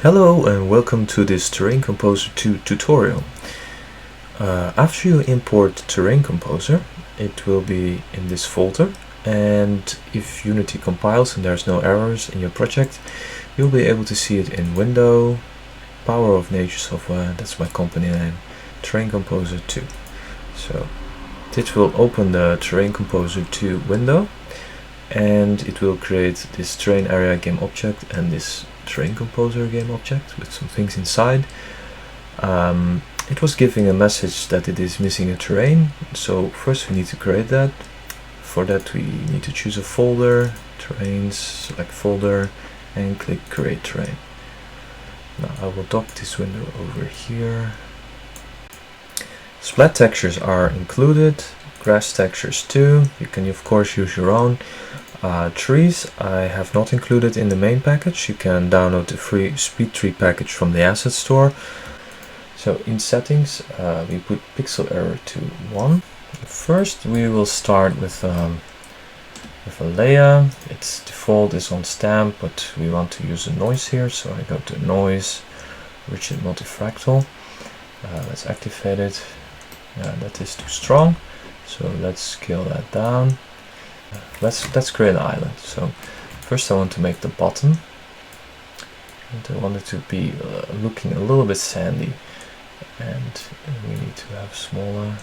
Hello and welcome to this TerrainComposer2 tutorial. After you import Terrain Composer, it will be in this folder, and if Unity compiles and there's no errors in your project, you'll be able to see it in Window, Power of Nature Software, that's my company name, TerrainComposer2. So this will open the TerrainComposer2 window, and it will create this terrain area game object and this terrain composer game object with some things inside. It was giving a message that it is missing a terrain, so first we need to create that. For that we need to choose a folder, terrains, select folder and click create terrain. Now I will dock this window over here. Splat textures are included, grass textures too, you can of course use your own. Trees I have not included in the main package. You can download the free speed tree package from the asset store. So in settings we put pixel error to 1. First we will start with a layer. Its default is on stamp, but we want to use a noise here, so I go to noise, rigid multifractal. Let's activate it. That is too strong, so let's scale that down. Let's create an island. So first I want to make the bottom, and I want it to be looking a little bit sandy, and we need to have smaller,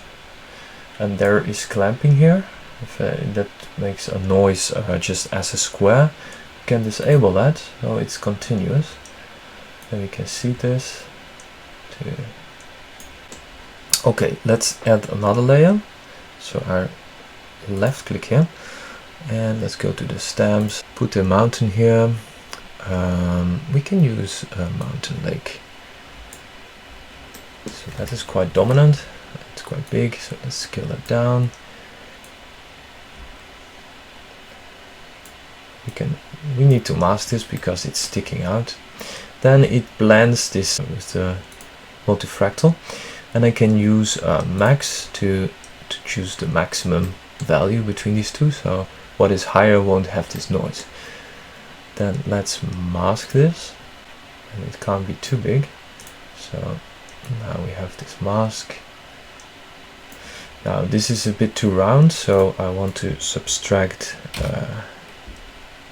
and there is clamping here. If that makes a noise just as a square, you can disable that so it's continuous. Then we can see this okay, let's add another layer. So I left click here and let's go to the stamps, put a mountain here. We can use a mountain lake, so that is quite dominant, it's quite big, so let's scale that down. We need to mask this because it's sticking out. Then it blends this with the multifractal, and I can use max to choose the maximum value between these two, so what is higher won't have this noise. Then let's mask this, and it can't be too big, so now we have this mask. Now this is a bit too round, so I want to subtract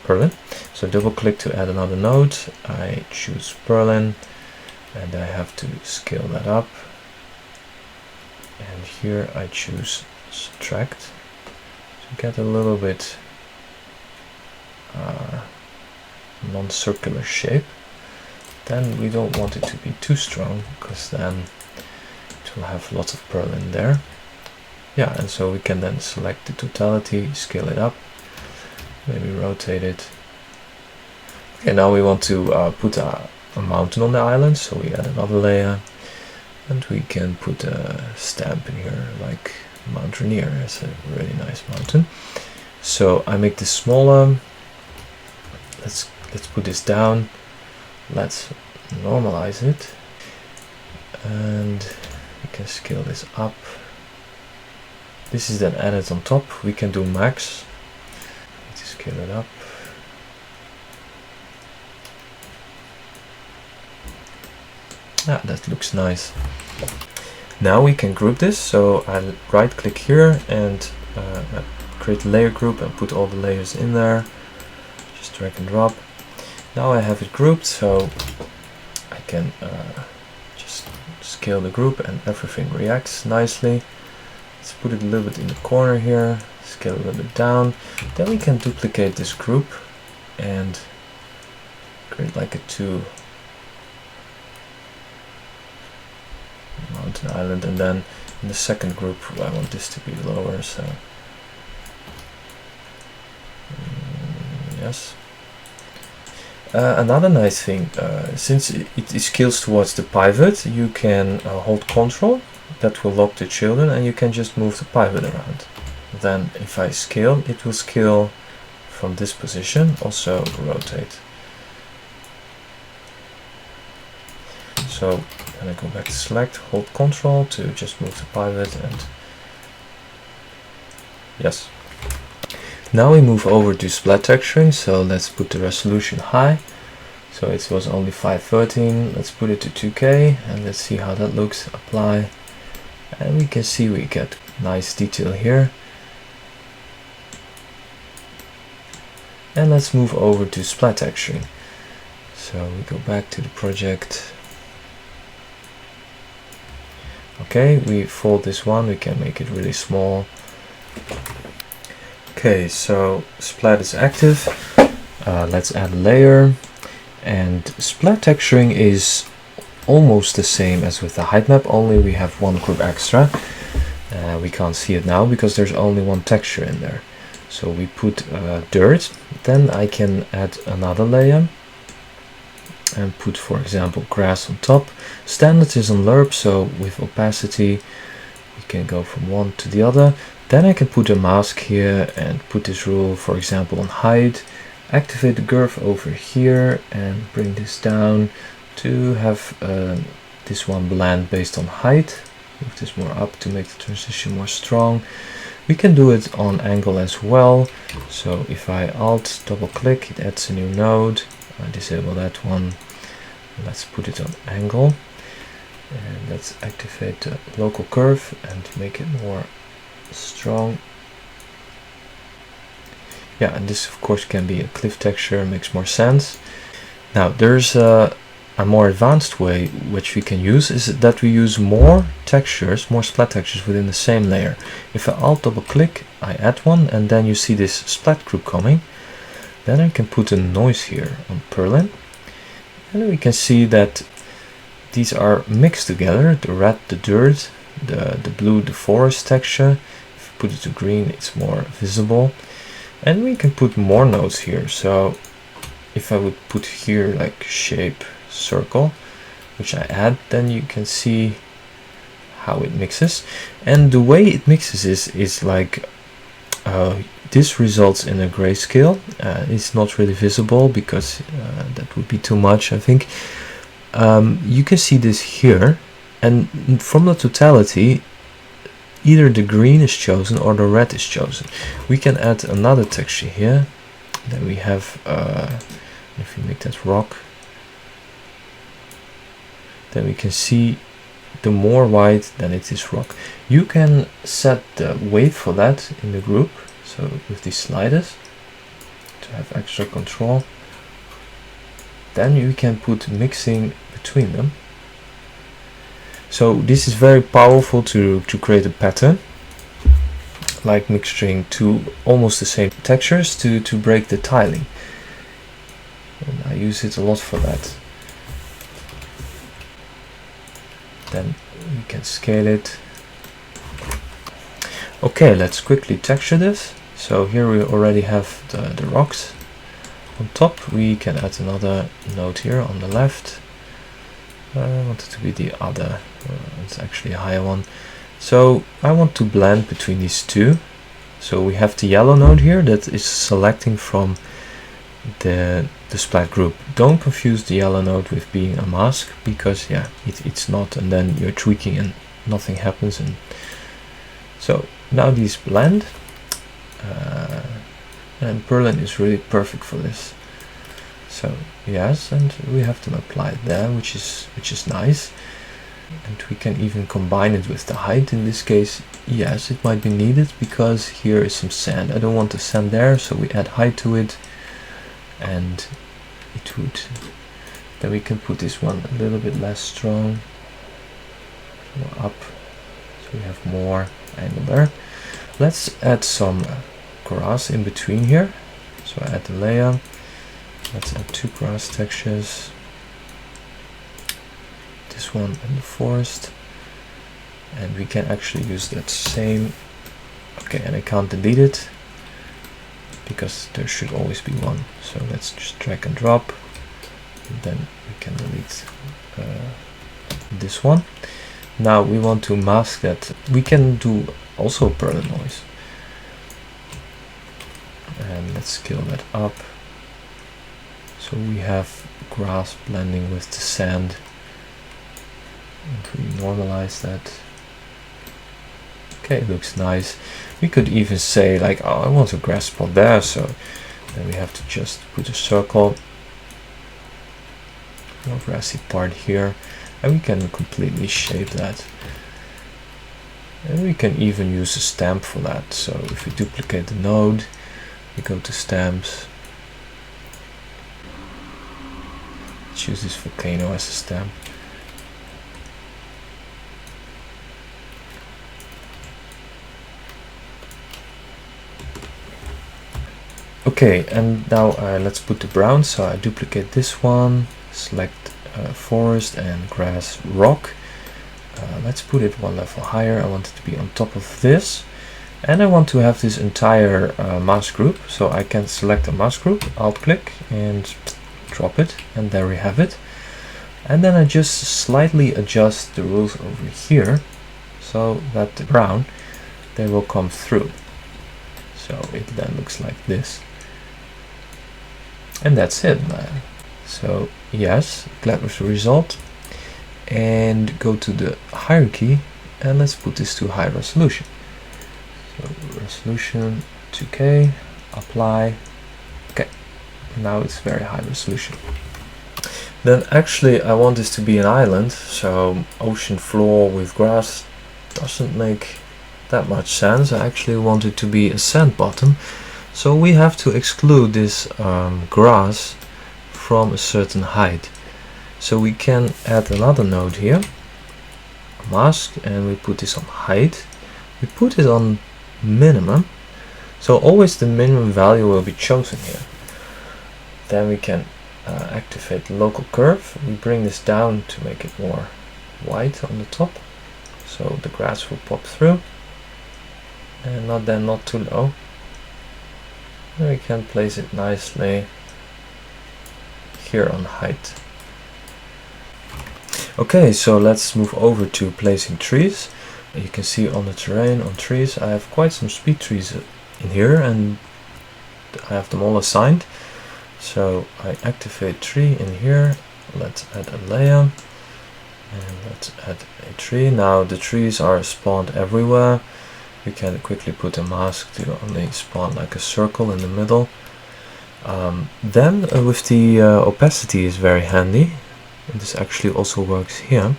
Berlin. So double click to add another node, I choose Berlin, and I have to scale that up, and here I choose subtract to get a little bit non-circular shape. Then we don't want it to be too strong, because then it will have lots of Berlin there. Yeah, and so we can then select the totality, scale it up, maybe rotate it. Okay, now we want to put a mountain on the island, so we add another layer, and we can put a stamp in here like Mountaineer. It's a really nice mountain. So I make this smaller. Let's put this down. Let's normalize it, and we can scale this up. This is then added on top. We can do max. Let's scale it up. That looks nice. Now we can group this, so I'll right click here and create a layer group and put all the layers in there. Just drag and drop. Now I have it grouped, so I can just scale the group and everything reacts nicely. Let's put it a little bit in the corner here, scale a little bit down. Then we can duplicate this group and create like a mountain island, and then in the second group I want this to be lower, so yes. Another nice thing, since it scales towards the pivot, you can hold Ctrl, that will lock the children, and you can just move the pivot around. Then if I scale, it will scale from this position, also rotate. So then I go back to select, hold Ctrl to just move the pivot, and yes. Now we move over to splat texturing, so let's put the resolution high. So it was only 513. Let's put it to 2K and let's see how that looks. Apply, and we can see we get nice detail here. And let's move over to splat texturing. So we go back to the project. Okay, we fold this one, we can make it really small. Okay, so splat is active. Let's add a layer. And splat texturing is almost the same as with the height map, only we have one group extra. We can't see it now because there's only one texture in there. So we put dirt, then I can add another layer and put, for example, grass on top. Standard is on lerp, so with opacity we can go from one to the other. Then I can put a mask here and put this rule, for example, on height. Activate the curve over here and bring this down to have this one blend based on height. Move this more up to make the transition more strong. We can do it on angle as well. So if I Alt double click, it adds a new node. I disable that one. Let's put it on angle. And let's activate the local curve and make it more strong. Yeah, and this of course can be a cliff texture, makes more sense. Now there's a more advanced way which we can use, is that we use more textures, more splat textures within the same layer. If I Alt double click, I add one, and then you see this splat group coming. Then I can put a noise here on Perlin, and we can see that these are mixed together, the red, the dirt, the blue, the forest texture. If you put it to green, it's more visible. And we can put more nodes here. So if I would put here like shape circle, which I add, then you can see how it mixes. And the way it mixes is like this results in a grayscale. It's not really visible because that would be too much, I think. You can see this here, and from the totality either the green is chosen or the red is chosen. We can add another texture here. Then we have, if we make that rock, then we can see the more white, then it is rock. You can set the weight for that in the group, so with these sliders, to have extra control. Then you can put mixing between them. So this is very powerful to create a pattern, like mixing two almost the same textures to break the tiling. And I use it a lot for that. Then we can scale it. Okay, let's quickly texture this. So here we already have the rocks. On top we can add another node here on the left. I want it to be the other, it's actually a higher one. So I want to blend between these two. So we have the yellow node here that is selecting from the splat group. Don't confuse the yellow node with being a mask, because yeah, it's not, and then you're tweaking and nothing happens. And so now these blend, and Perlin is really perfect for this. So yes, and we have them applied there, which is nice. And we can even combine it with the height. In this case, yes, it might be needed because here is some sand. I don't want the sand there, so we add height to it, and it would. Then we can put this one a little bit less strong, more up, so we have more angle there. Let's add some grass in between here. So I add the layer. Let's add two grass textures. This one and the forest. And we can actually use that same. Okay, and I can't delete it because there should always be one. So let's just drag and drop. And then we can delete this one. Now we want to mask that. We can do also Perlin noise. And let's scale that up. So we have grass blending with the sand, and we normalize that. Okay, it looks nice. We could even say like, oh, I want a grass spot there, so then we have to just put a circle no grassy part here, and we can completely shape that. And we can even use a stamp for that. So if we duplicate the node, we go to stamps, choose this volcano as a stamp. Okay, and now let's put the brown. So I duplicate this one, select forest and grass rock. Let's put it one level higher. I want it to be on top of this, and I want to have this entire mask group. So I can select a mask group, alt click and drop it, and there we have it. And then I just slightly adjust the rules over here so that the brown, they will come through. So it then looks like this. And that's it. So yes, glad with the result. And go to the hierarchy and let's put this to high resolution. So resolution 2K, apply. Okay, now it's very high resolution. Then actually I want this to be an island, so ocean floor with grass doesn't make that much sense. I actually want it to be a sand bottom, so we have to exclude this grass from a certain height. So we can add another node here, mask, and we put this on height. We put it on minimum, so always the minimum value will be chosen here. Then we can activate the local curve. We bring this down to make it more white on the top, so the grass will pop through, and not too low. And we can place it nicely here on height. Okay, so let's move over to placing trees. You can see on the terrain, on trees, I have quite some speed trees in here, and I have them all assigned. So I activate tree in here, let's add a layer, and let's add a tree. Now the trees are spawned everywhere. We can quickly put a mask to only spawn like a circle in the middle. Then with the opacity is very handy. And this actually also works here,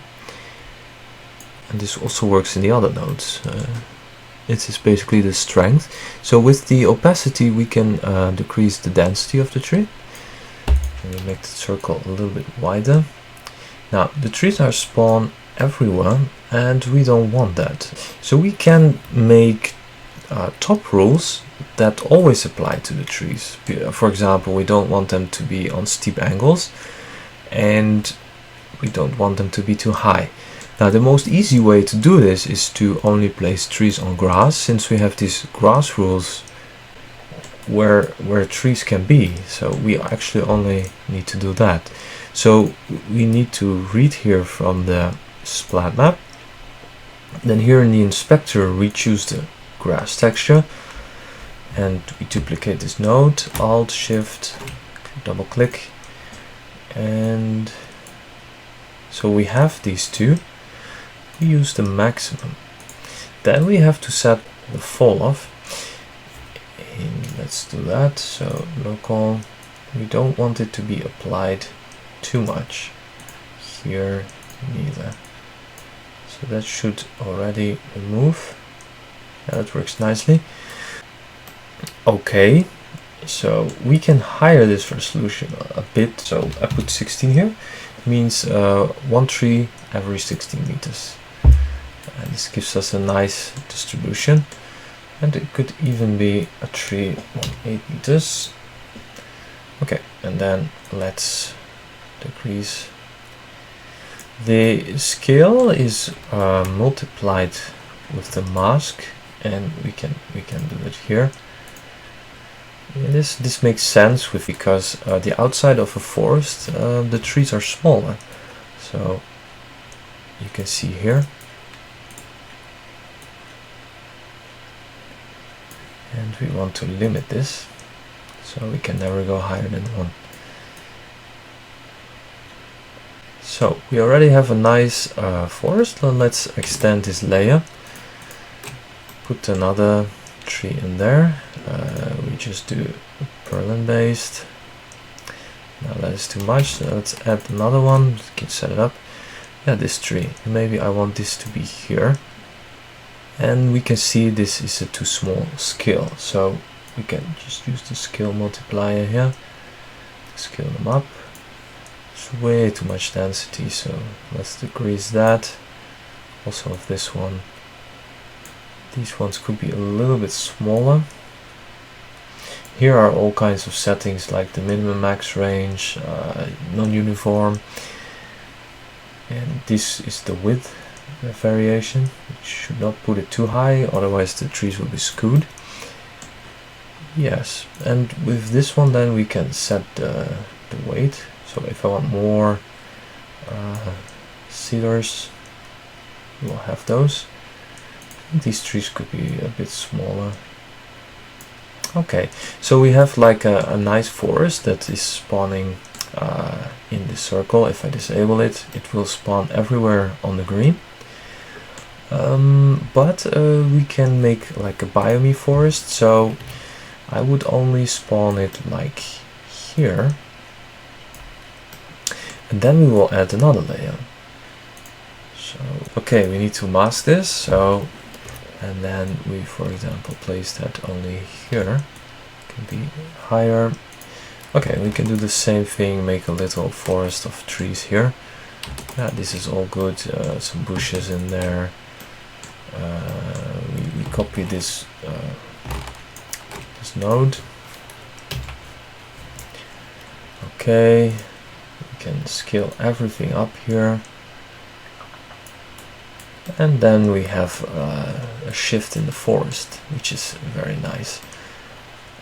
and this also works in the other nodes. It is basically the strength. So with the opacity we can decrease the density of the tree, and we make the circle a little bit wider. Now the trees are spawned everywhere, and we don't want that. So we can make top rules that always apply to the trees. For example, we don't want them to be on steep angles, and we don't want them to be too high. Now the most easy way to do this is to only place trees on grass, since we have these grass rules where trees can be. So we actually only need to do that. So we need to read here from the splat map. Then here in the inspector we choose the grass texture, and we duplicate this node, alt shift, double click, and so we have these two. We use the maximum. Then we have to set the fall off, and let's do that. So local, we don't want it to be applied too much here neither, so that should already remove. Yeah, that works nicely. Okay, so we can higher this resolution a bit. So I put 16 here. It means one tree every 16 meters. And this gives us a nice distribution. And it could even be a tree on 8 meters. Okay, and then let's decrease. The scale is multiplied with the mask, and we can do it here. Yeah, this makes sense because the outside of a forest, the trees are smaller, so you can see here, and we want to limit this, so we can never go higher than 1. So we already have a nice forest. Let's extend this layer, put another tree in there. We just do Berlin based, Now that is too much, so let's add another one. We can set it up. Yeah, this tree. Maybe I want this to be here. And we can see this is a too small scale, so we can just use the scale multiplier here to scale them up. It's way too much density, so let's decrease that. Also of this one. These ones could be a little bit smaller. Here are all kinds of settings like the minimum max range, non-uniform, and this is the width variation. You should not put it too high, otherwise the trees will be skewed. Yes, and with this one then we can set the weight. So if I want more cedars, we'll have those. These trees could be a bit smaller. Okay, so we have like a nice forest that is spawning in this circle. If I disable it, it will spawn everywhere on the green. But we can make like a biome forest, so I would only spawn it like here. And then we will add another layer. So, okay, we need to mask this, so, and then we, for example, place that only here. Can be higher. Okay, we can do the same thing, make a little forest of trees here. Yeah, this is all good. Some bushes in there. We copy this this node. Okay, we can scale everything up here. And then we have a shift in the forest, which is very nice.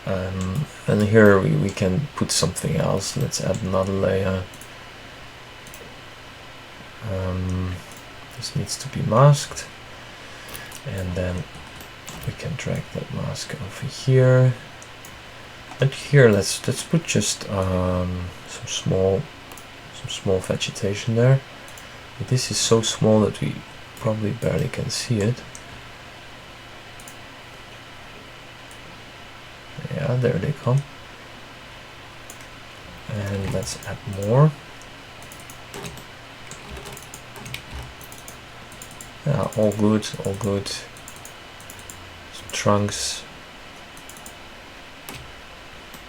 And here we can put something else. Let's add another layer. This needs to be masked. And then we can drag that mask over here. And here let's put just some small vegetation there. But this is so small that we probably barely can see it. Yeah, there they come. And let's add more. Yeah, all good, all good. Some trunks.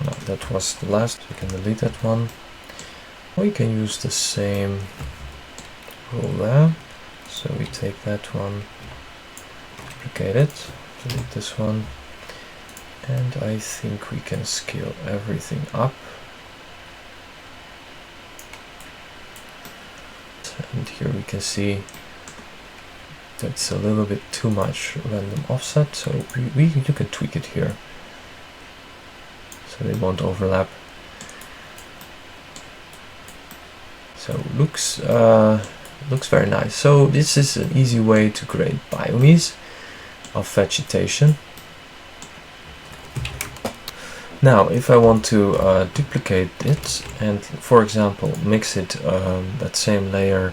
No, that was the last. We can delete that one. We can use the same rule there. So we take that one, duplicate it, delete this one, and I think we can scale everything up. And here we can see that's a little bit too much random offset, so you can tweak it here so they won't overlap. So looks very nice. So this is an easy way to create biomes of vegetation. Now if I want to duplicate it and, for example, mix it, that same layer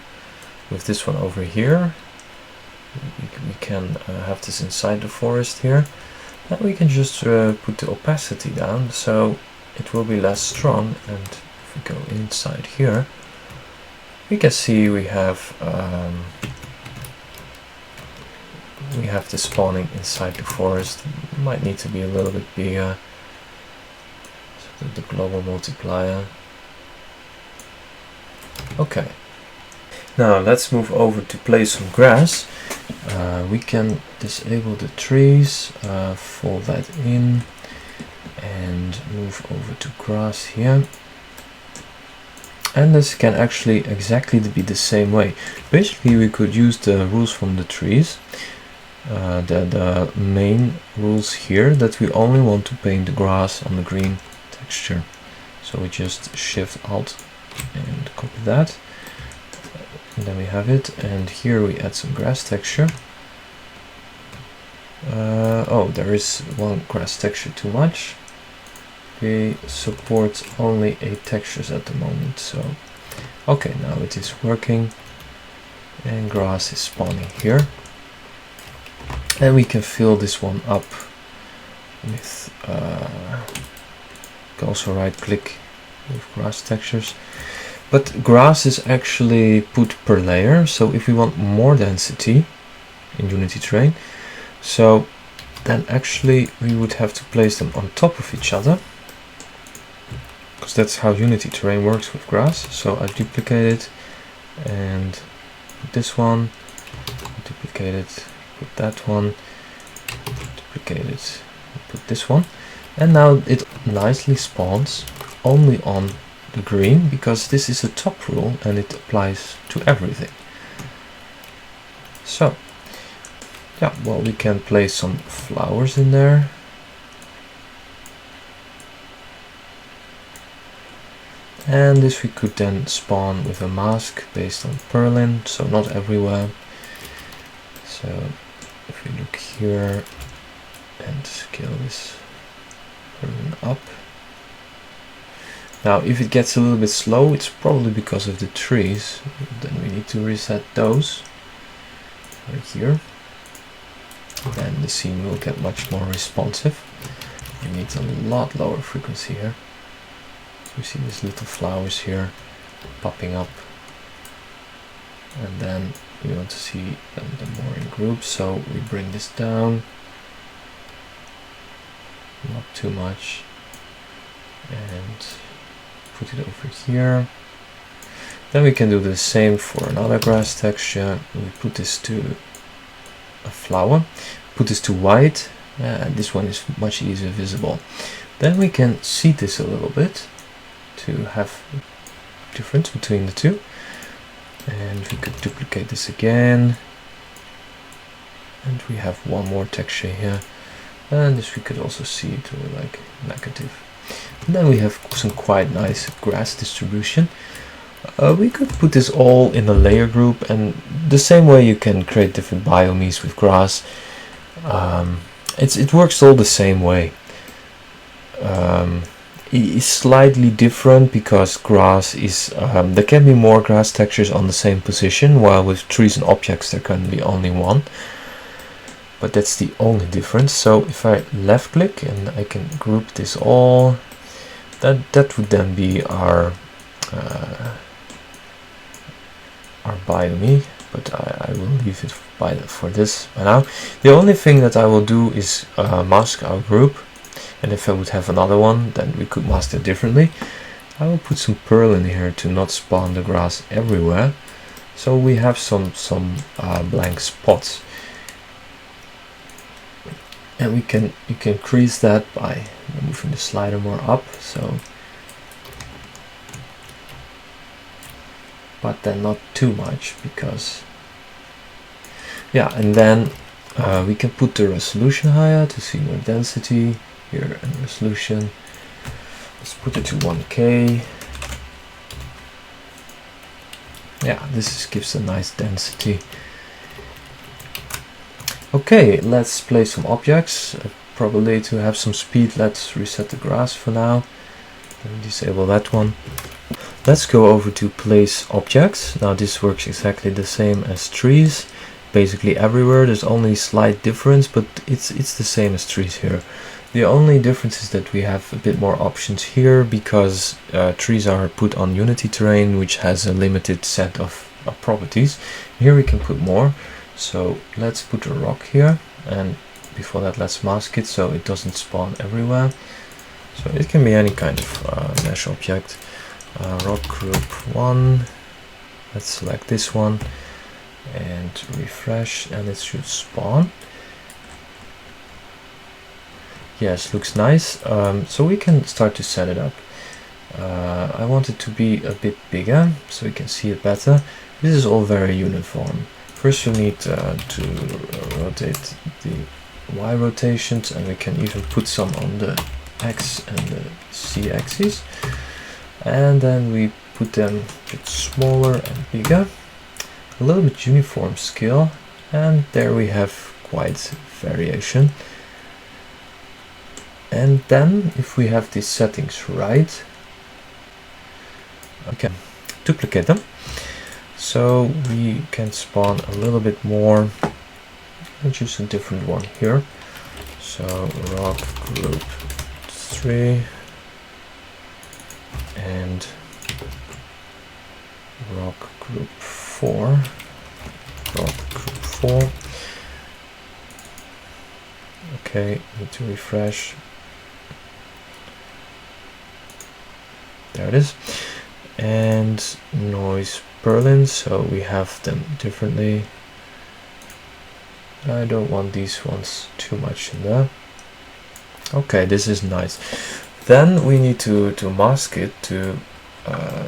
with this one over here, we can have this inside the forest here, and we can just put the opacity down so it will be less strong. And if we go inside here, we can see we have the spawning inside the forest. It might need to be a little bit bigger. So the global multiplier. Okay. Now let's move over to place some grass. We can disable the trees, fold that in, and move over to grass here. And this can actually exactly be the same way. Basically we could use the rules from the trees, the main rules here, that we only want to paint the grass on the green texture. So we just Shift Alt and copy that, and then we have it. And here we add some grass texture. Oh, there is one grass texture too much. We support only 8 textures at the moment, so okay, now it is working, and grass is spawning here. And we can fill this one up with, you can also right click with grass textures. But grass is actually put per layer, so if we want more density in Unity Terrain, so then actually we would have to place them on top of each other, because that's how Unity Terrain works with grass. So I duplicate it and put this one, duplicate it, put that one, duplicate it, put this one, and now it nicely spawns only on the green, because this is a top rule and it applies to everything. So yeah, well, we can place some flowers in there. And this we could then spawn with a mask based on purlin, so not everywhere. So if we look here and scale this purlin up. Now if it gets a little bit slow, it's probably because of the trees. Then we need to reset those right here. Then the scene will get much more responsive. We need a lot lower frequency here. So we see these little flowers here popping up. And then we want to see them more in groups, so we bring this down. Not too much. And put it over here. Then we can do the same for another grass texture. We put this to a flower, put this to white, and this one is much easier visible. Then we can seed this a little bit to have difference between the two, and we could duplicate this again, and we have one more texture here, and this we could also see to like negative. And then we have some quite nice grass distribution. We could put this all in a layer group, and the same way you can create different biomes with grass. It works all the same way. It's slightly different because grass is there can be more grass textures on the same position, while with trees and objects there can be only one. But that's the only difference. So if I left click and I can group this all, that would then be our biome, but I will leave it for this by now. The only thing that I will do is mask our group, and if I would have another one, then we could mask it differently. I will put some pearl in here to not spawn the grass everywhere, so we have some blank spots, and you can increase that by moving the slider more up. So, but then not too much, because yeah. And then we can put the resolution higher to see more density here, and resolution, let's put it to 1K. Yeah, this gives a nice density. Okay, let's place some objects. Probably to have some speed, let's reset the grass for now, then disable that one. Let's go over to place objects. Now this works exactly the same as trees, basically everywhere. There's only slight difference, but it's the same as trees here. The only difference is that we have a bit more options here, because trees are put on Unity Terrain, which has a limited set of properties. Here we can put more. So let's put a rock here, and before that let's mask it so it doesn't spawn everywhere. So it can be any kind of mesh object. Rock group 1, let's select this one and refresh, and it should spawn. Yes, looks nice. So we can start to set it up. I want it to be a bit bigger so we can see it better. This is all very uniform. First we need to rotate the Y rotations, and we can even put some on the X and the C axis. And then we put them a bit smaller and bigger, a little bit uniform scale, and there we have quite variation. And then if we have these settings right, okay, duplicate them, so we can spawn a little bit more and choose a different one here. So rock group 3, and rock group 4. Rock group 4. Okay, need to refresh. There it is. And noise Berlin, so we have them differently. I don't want these ones too much in there. Okay, this is nice. Then we need to mask it to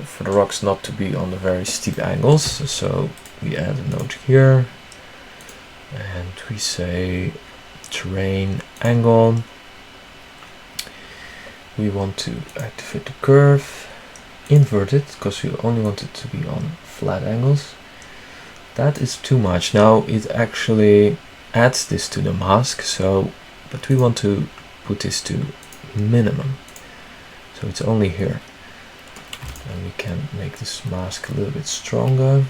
for the rocks not to be on the very steep angles. So we add a node here, and we say terrain angle. We want to activate the curve, invert it, because we only want it to be on flat angles. That is too much. Now it actually adds this to the mask, so but we want to put this to minimum, so it's only here, and we can make this mask a little bit stronger,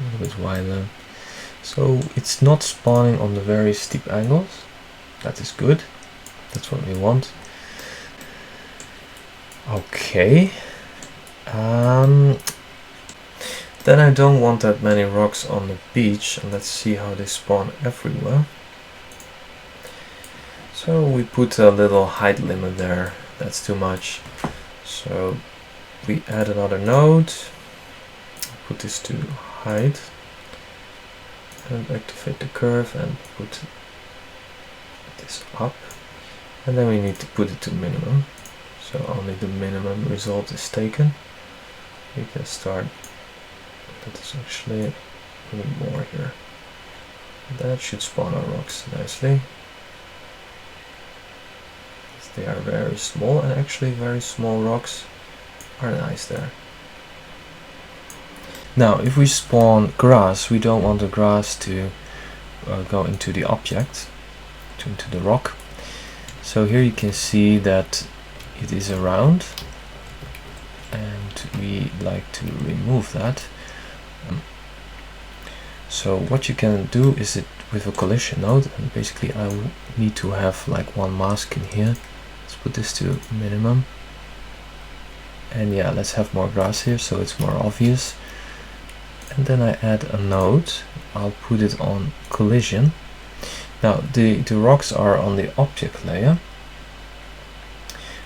a little bit wider, so it's not spawning on the very steep angles. That is good, that's what we want. Okay, then I don't want that many rocks on the beach, and let's see how they spawn everywhere. So we put a little height limit there, that's too much. So we add another node, put this to height, and activate the curve and put this up. And then we need to put it to minimum, so only the minimum result is taken. We can start, that is actually a little more here. That should spawn our rocks nicely. They are very small, and actually very small rocks are nice there. Now if we spawn grass, we don't want the grass to go into the object, into the rock. So here you can see that it is around, and we like to remove that. So what you can do is it with a collision node, and basically I need to have like one mask in here. Let's put this to minimum, and yeah, let's have more grass here so it's more obvious. And then I add a node, I'll put it on collision. Now the rocks are on the object layer,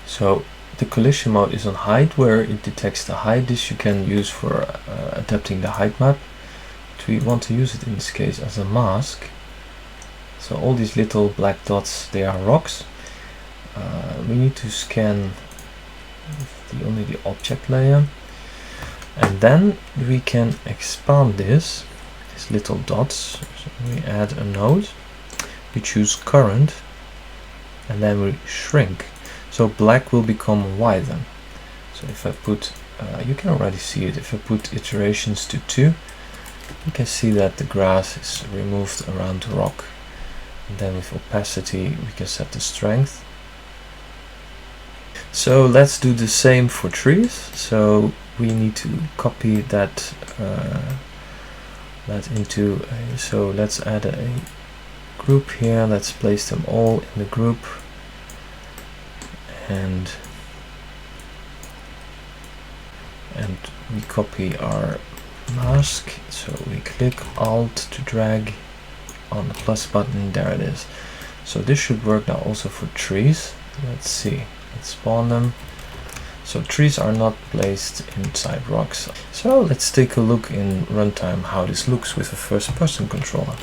so the collision mode is on height, where it detects the height. This you can use for adapting the height map, but we want to use it in this case as a mask. So all these little black dots, they are rocks. We need to scan only the object layer, and then we can expand these little dots. So we add a node, we choose current, and then we shrink, so black will become white then. So if I put, you can already see it, if I put iterations to 2, you can see that the grass is removed around the rock. And then with opacity we can set the strength. So let's do the same for trees. So we need to copy that into so let's add a group here. Let's place them all in the group, and we copy our mask. So we click Alt to drag on the plus button. There it is. So this should work now also for trees. Let's see. Let's spawn them. So trees are not placed inside rocks. So let's take a look in runtime how this looks with a first-person controller.